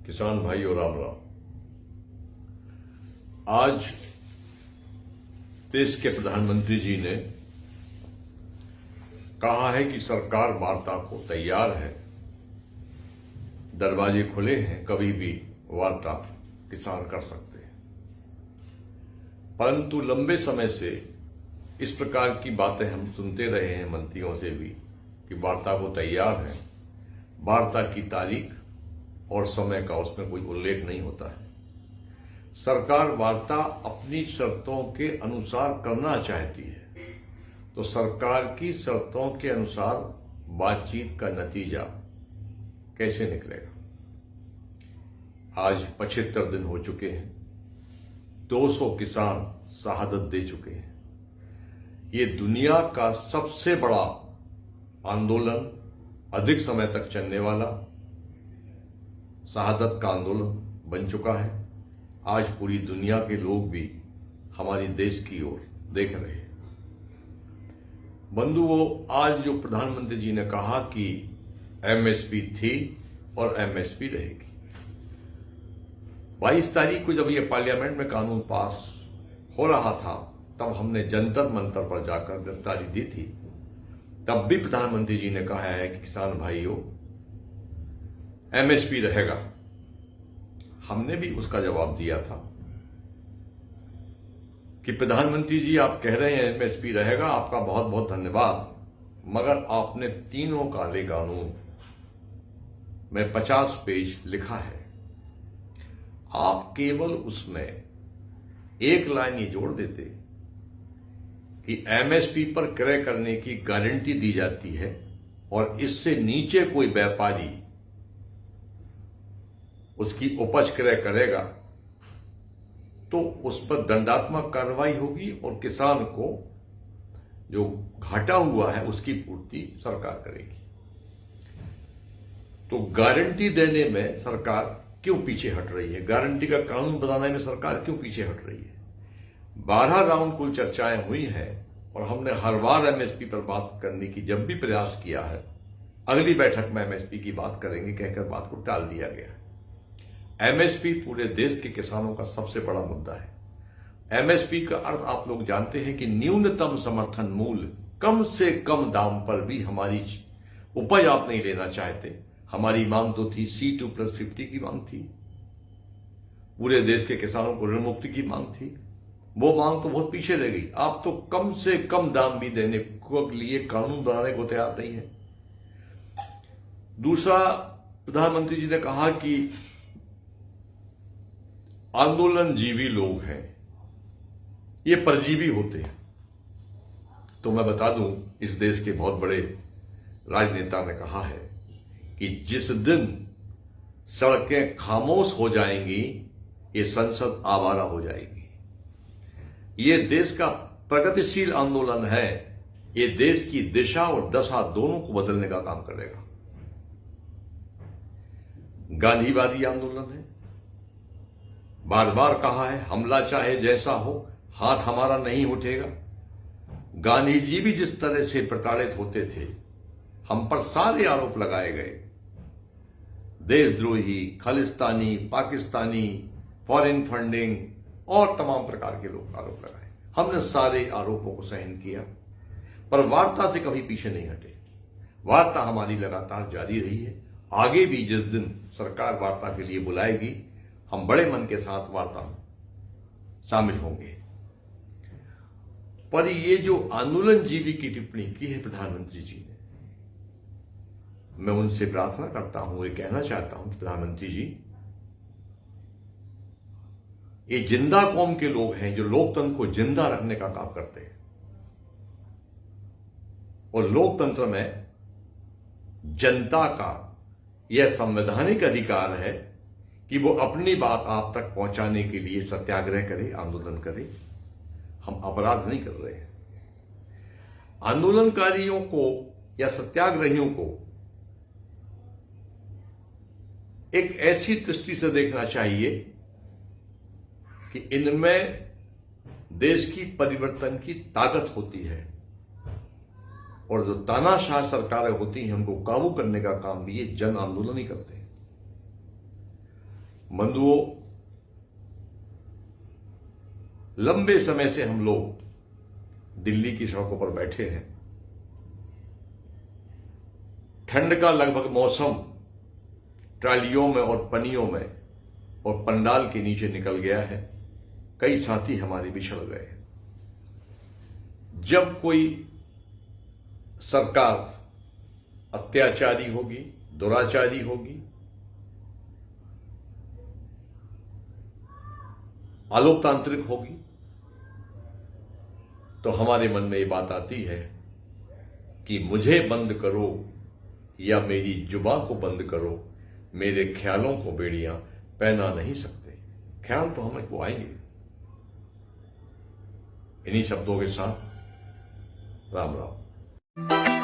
किसान भाई और राम राम। आज देश के प्रधानमंत्री जी ने कहा है कि सरकार वार्ता को तैयार है, दरवाजे खुले हैं, कभी भी वार्ता किसान कर सकते हैं। परंतु लंबे समय से इस प्रकार की बातें हम सुनते रहे हैं मंत्रियों से भी कि वार्ता को तैयार है, वार्ता की तारीख और समय का उसमें कोई उल्लेख नहीं होता है। सरकार वार्ता अपनी शर्तों के अनुसार करना चाहती है, तो सरकार की शर्तों के अनुसार बातचीत का नतीजा कैसे निकलेगा? आज 75 दिन हो चुके हैं, 200 किसान शहादत दे चुके हैं। ये दुनिया का सबसे बड़ा आंदोलन, अधिक समय तक चलने वाला शहादत का आंदोलन बन चुका है। आज पूरी दुनिया के लोग भी हमारी देश की ओर देख रहे हैं। बंधुओं, आज जो प्रधानमंत्री जी ने कहा कि एमएसपी थी और एमएसपी रहेगी, 22 तारीख को जब ये पार्लियामेंट में कानून पास हो रहा था, तब हमने जंतर मंतर पर जाकर गिरफ्तारी दी थी। तब भी प्रधानमंत्री जी ने कहा है कि किसान भाइयों, एमएसपी रहेगा। हमने भी उसका जवाब दिया था कि प्रधानमंत्री जी, आप कह रहे हैं एमएसपी रहेगा, आपका बहुत बहुत धन्यवाद, मगर आपने तीनों काले कानून में 50 पेज लिखा है, आप केवल उसमें एक लाइन ये जोड़ देते कि एमएसपी पर क्रय करने की गारंटी दी जाती है और इससे नीचे कोई व्यापारी उसकी उपज क्रय करेगा तो उस पर दंडात्मक कार्रवाई होगी और किसान को जो घाटा हुआ है उसकी पूर्ति सरकार करेगी। तो गारंटी देने में सरकार क्यों पीछे हट रही है? गारंटी का कानून बनाने में सरकार क्यों पीछे हट रही है? 12 राउंड कुल चर्चाएं हुई हैं और हमने हर बार एमएसपी पर बात करने की जब भी प्रयास किया है, अगली बैठक में एमएसपी की बात करेंगे कहकर बात को टाल दिया गया है। एमएसपी पूरे देश के किसानों का सबसे बड़ा मुद्दा है। एमएसपी का अर्थ आप लोग जानते हैं कि न्यूनतम समर्थन मूल्य, कम से कम दाम पर भी हमारी उपज आप नहीं लेना चाहते। हमारी मांग तो थी C2+50 की मांग थी, पूरे देश के किसानों को ऋण मुक्ति की मांग थी। वो मांग तो बहुत पीछे रह गई। आप तो कम से कम दाम भी देने के लिए कानून बनाने को तैयार नहीं है। दूसरा, प्रधानमंत्री जी ने कहा कि आंदोलनजीवी लोग हैं, ये परजीवी होते हैं। तो मैं बता दूं, इस देश के बहुत बड़े राजनेता ने कहा है कि जिस दिन सड़कें खामोश हो जाएंगी, ये संसद आवारा हो जाएगी। ये देश का प्रगतिशील आंदोलन है, ये देश की दिशा और दशा दोनों को बदलने का काम करेगा। गांधीवादी आंदोलन है, बार बार कहा है हमला चाहे जैसा हो, हाथ हमारा नहीं उठेगा। गांधी जी भी जिस तरह से प्रताड़ित होते थे, हम पर सारे आरोप लगाए गए, देशद्रोही, खालिस्तानी, पाकिस्तानी, फॉरेन फंडिंग और तमाम प्रकार के लोग आरोप लगाए। हमने सारे आरोपों को सहन किया, पर वार्ता से कभी पीछे नहीं हटे। वार्ता हमारी लगातार जारी रही है। आगे भी जिस दिन सरकार वार्ता के लिए बुलाएगी, हम बड़े मन के साथ वार्ता में शामिल होंगे। पर ये जो आंदोलनजीवी की टिप्पणी की है प्रधानमंत्री जी ने, मैं उनसे प्रार्थना करता हूं, ये कहना चाहता हूं कि प्रधानमंत्री जी, ये जिंदा कौम के लोग हैं जो लोकतंत्र को जिंदा रखने का काम करते हैं, और लोकतंत्र में जनता का यह संवैधानिक अधिकार है कि वो अपनी बात आप तक पहुंचाने के लिए सत्याग्रह करे, आंदोलन करे। हम अपराध नहीं कर रहे हैं। आंदोलनकारियों को या सत्याग्रहियों को एक ऐसी दृष्टि से देखना चाहिए कि इनमें देश की परिवर्तन की ताकत होती है, और जो तानाशाह सरकारें होती हैं, उनको काबू करने का काम भी ये जन आंदोलन ही करते हैं। बंधुओं, लंबे समय से हम लोग दिल्ली की सड़कों पर बैठे हैं। ठंड का लगभग मौसम ट्रालियों में और पनियों में और पंडाल के नीचे निकल गया है। कई साथी हमारे बिछड़ गए हैं। जब कोई सरकार अत्याचारी होगी, दुराचारी होगी, आलोकतांत्रिक होगी, तो हमारे मन में ये बात आती है कि मुझे बंद करो या मेरी जुबान को बंद करो, मेरे ख्यालों को बेड़ियां पहना नहीं सकते। ख्याल तो हमें को आएंगे। इन्हीं शब्दों के साथ राम राम।